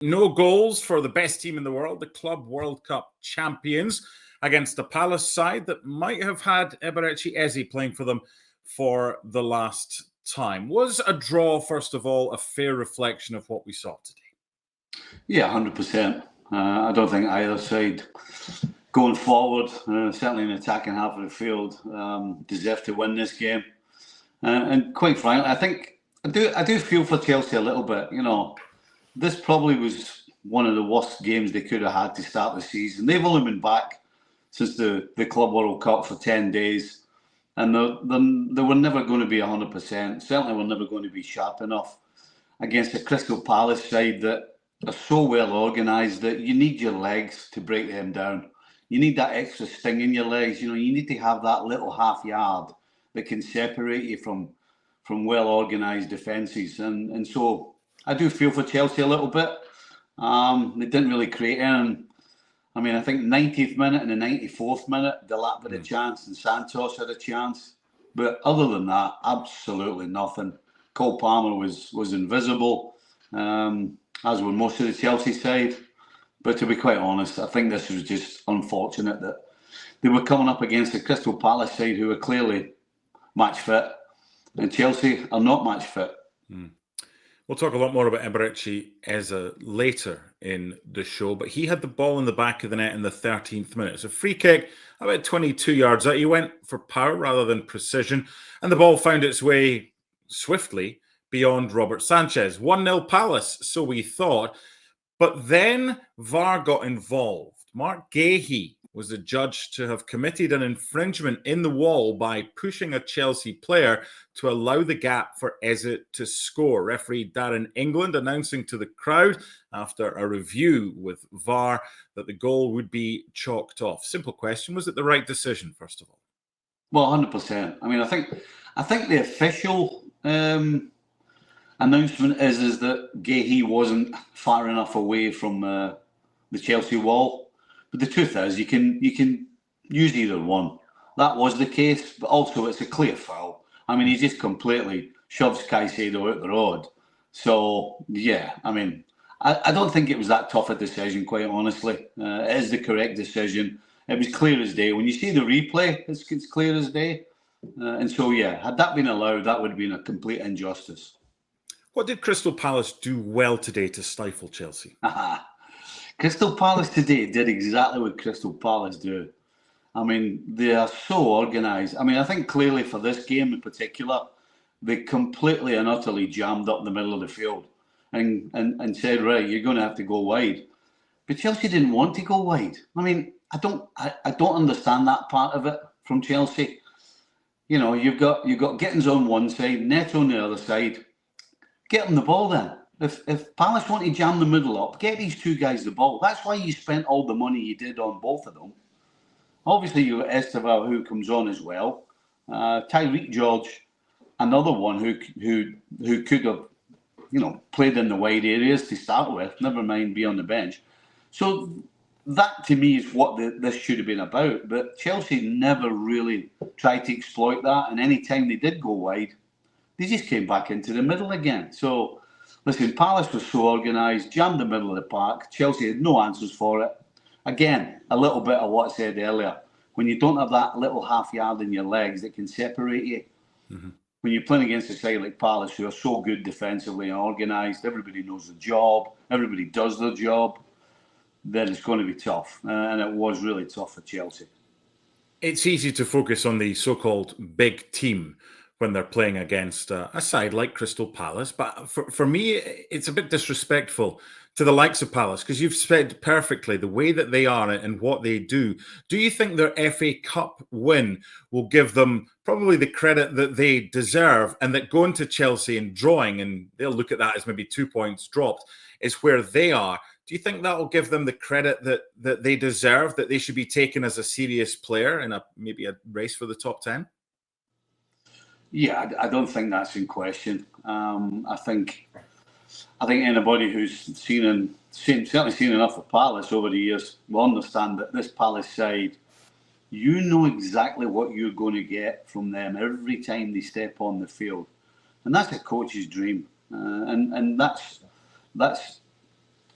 No goals for the best team in the world, the Club World Cup champions, against a Palace side that might have had Eberechi Eze playing for them for the last time. Was a draw, first of all, a fair reflection of what we saw today? Yeah, 100%. I don't think either side going forward, certainly in the attacking half of the field, deserve to win this game. And quite frankly, I think I do feel for Chelsea a little bit. You know, this probably was one of the worst games they could have had to start the season. They've only been back since the Club World Cup for 10 days. And they were never going to be 100%. Certainly were never going to be sharp enough against a Crystal Palace side that are so well organised that you need your legs to break them down. You need that extra sting in your legs. You know, you need to have that little half yard that can separate you from well organised defences. And so I do feel for Chelsea a little bit. They didn't really create anything. I mean, I think 90th minute and the 94th minute, Delap had a chance and Santos had a chance. But other than that, absolutely nothing. Cole Palmer was invisible, as were most of the Chelsea side. But to be quite honest, I think this was just unfortunate that they were coming up against the Crystal Palace side who are clearly match fit, and Chelsea are not match fit. We'll talk a lot more about Eberechi Eze later in the show, but he had the ball in the back of the net in the 13th minute. It's a free kick about 22 yards out. He went for power rather than precision, and the ball found its way swiftly beyond Robert Sanchez. 1-0 Palace, so we thought. But then VAR got involved. Mark Gahey was adjudged to have committed an infringement in the wall by pushing a Chelsea player to allow the gap for Eze to score. Referee Darren England announcing to the crowd after a review with VAR that the goal would be chalked off. Simple question, was it the right decision, first of all? Well, 100%. I mean, I think the official announcement is that Gahey wasn't far enough away from the Chelsea wall. But the truth is, you can use either one. That was the case, but also it's a clear foul. I mean, he just completely shoves Caicedo out the road. So, yeah, I mean, I don't think it was that tough a decision, quite honestly. It is the correct decision. It was clear as day. When you see the replay, it's clear as day. And so, yeah, had that been allowed, that would have been a complete injustice. What did Crystal Palace do well today to stifle Chelsea? Crystal Palace today did exactly what Crystal Palace do. I mean, they are so organised. I mean, I think clearly for this game in particular, they completely and utterly jammed up the middle of the field and said, right, you're going to have to go wide. But Chelsea didn't want to go wide. I mean, I don't understand that part of it from Chelsea. You know, you've got Gittins on one side, Neto on the other side. Get them the ball then. If Palace want to jam the middle up, get these two guys the ball. That's why you spent all the money you did on both of them. Obviously, you've got Esteval who comes on as well. Tyreek George, another one who could have, you know, played in the wide areas to start with. Never mind be on the bench. So that to me is what this should have been about. But Chelsea never really tried to exploit that. And any time they did go wide, they just came back into the middle again. So. Listen, Palace was so organised, jammed the middle of the park. Chelsea had no answers for it. Again, a little bit of what I said earlier. When you don't have that little half yard in your legs that can separate you, when you're playing against a side like Palace who are so good defensively and organised, everybody knows the job, everybody does their job, then it's going to be tough. And it was really tough for Chelsea. It's easy to focus on the so-called big team when they're playing against a side like Crystal Palace. But for me, it's a bit disrespectful to the likes of Palace, because you've said perfectly the way that they are and what they do. Do you think their FA Cup win will give them probably the credit that they deserve, and that going to Chelsea and drawing, and they'll look at that as maybe 2 points dropped, is where they are? Do you think that will give them the credit that they deserve, that they should be taken as a serious player in maybe a race for the top 10? Yeah, I don't think that's in question. I think anybody who's certainly seen enough of Palace over the years will understand that this Palace side, you know exactly what you're going to get from them every time they step on the field, and that's a coach's dream. And that's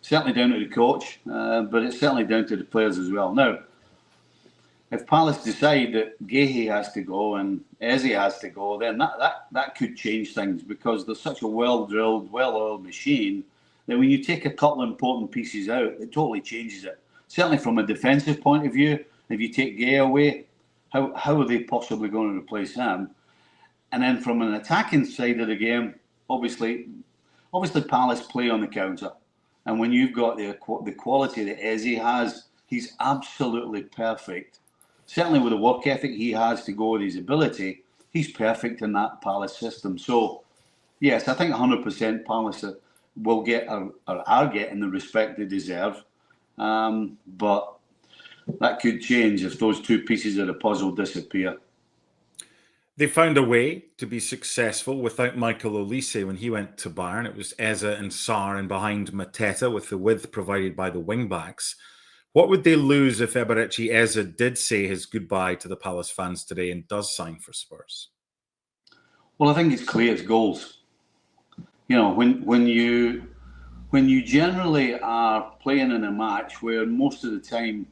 certainly down to the coach, but it's certainly down to the players as well. Now, if Palace decide that Guéhi has to go and Eze has to go, then that could change things, because there's such a well-drilled, well-oiled machine that when you take a couple of important pieces out, it totally changes it. Certainly from a defensive point of view, if you take Guéhi away, how are they possibly going to replace him? And then from an attacking side of the game, obviously Palace play on the counter. And when you've got the quality that Eze has, he's absolutely perfect. Certainly with the work ethic he has to go with his ability, he's perfect in that Palace system. So, yes, I think 100% Palace will get or are getting the respect they deserve. But that could change if those two pieces of the puzzle disappear. They found a way to be successful without Michael Olise when he went to Bayern. It was Eze and Sarr and behind Mateta with the width provided by the wing-backs. What would they lose if Eberechi Eze did say his goodbye to the Palace fans today and does sign for Spurs? Well, I think it's clear it's goals. You know, when you generally are playing in a match where most of the time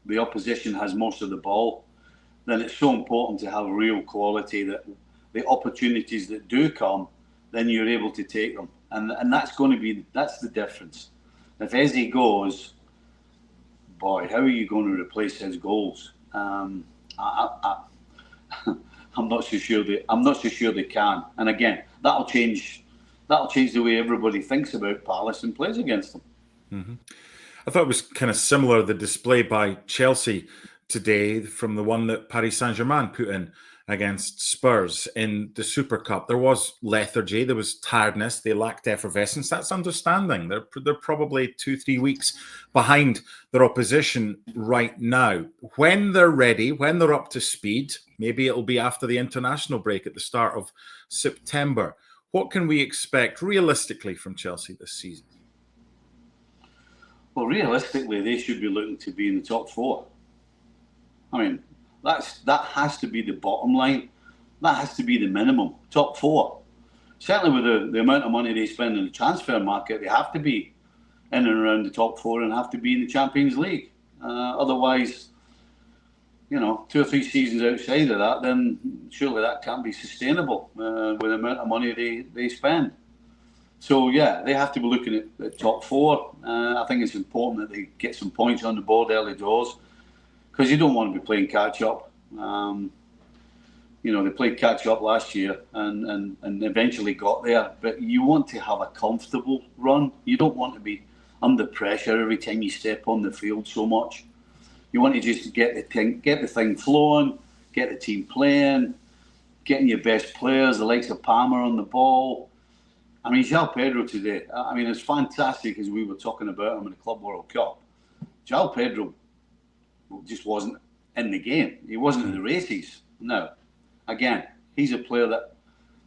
the opposition has most of the ball, then it's so important to have real quality that the opportunities that do come, then you're able to take them. And that's the difference. If Eze goes, boy, how are you going to replace his goals? I'm not so sure they can. And again, that'll change the way everybody thinks about Palace and plays against them. Mm-hmm. I thought it was kind of similar, the display by Chelsea today from the one that Paris Saint-Germain put in against Spurs in the Super Cup. There was lethargy, there was tiredness, they lacked effervescence. That's understanding. They're probably 2-3 weeks behind their opposition right now. When they're ready, when they're up to speed, maybe it'll be after the international break at the start of September. What can we expect realistically from Chelsea this season? Well, realistically, they should be looking to be in the top four. I mean, that has to be the bottom line. That has to be the minimum. Top four. Certainly with the amount of money they spend in the transfer market, they have to be in and around the top four and have to be in the Champions League. Otherwise, 2 or 3 seasons outside of that, then surely that can't be sustainable with the amount of money they spend. So, yeah, they have to be looking at top four. I think it's important that they get some points on the board early doors, because you don't want to be playing catch-up. They played catch-up last year and eventually got there. But you want to have a comfortable run. You don't want to be under pressure every time you step on the field so much. You want to just get the thing flowing, get the team playing, getting your best players, the likes of Palmer on the ball. I mean, João Pedro today, it's fantastic, as we were talking about him in the Club World Cup. João Pedro just wasn't in the game. He wasn't in the races. No. Again, he's a player that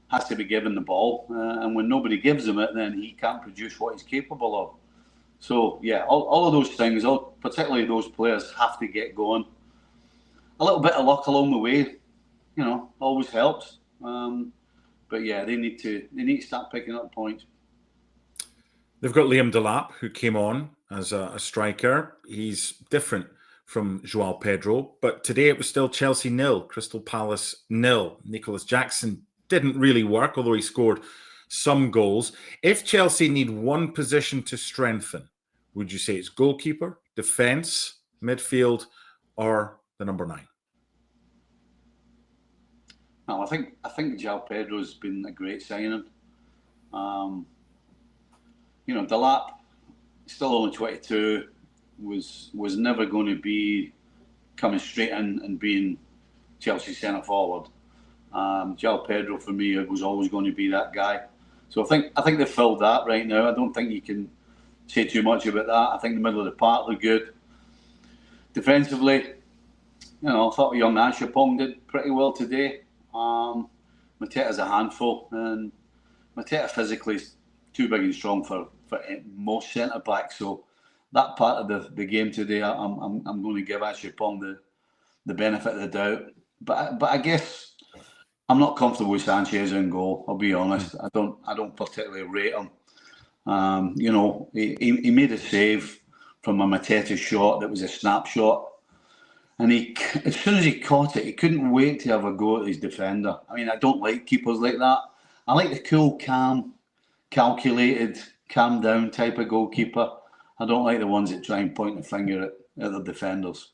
has to be given the ball, and when nobody gives him it, then he can't produce what he's capable of. So, yeah, all of those things, particularly those players, have to get going. A little bit of luck along the way, always helps. But yeah, they need to start picking up points. They've got Liam Delap, who came on as a striker. He's different from João Pedro, but today it was still Chelsea 0, Crystal Palace 0. Nicholas Jackson didn't really work, although he scored some goals. If Chelsea need one position to strengthen, would you say it's goalkeeper, defence, midfield, or the number 9? No, I think João Pedro's been a great signing. Delap, still only 22, was never going to be coming straight in and being Chelsea centre forward. João Pedro for me was always going to be that guy. So I think they've filled that right now. I don't think you can say too much about that. I think the middle of the park looked good. Defensively, I thought young Ashapong did pretty well today. Mateta's a handful, and Mateta physically is too big and strong for most centre backs. So that part of the game today, I'm going to give Ashapong the benefit of the doubt. But I guess I'm not comfortable with Sanchez in goal. I'll be honest. I don't particularly rate him. You know, he made a save from a Mateta shot that was a snapshot. And as soon as he caught it, he couldn't wait to have a go at his defender. I mean, I don't like keepers like that. I like the cool, calm, calculated, calm down type of goalkeeper. I don't like the ones that try and point the finger at the defenders.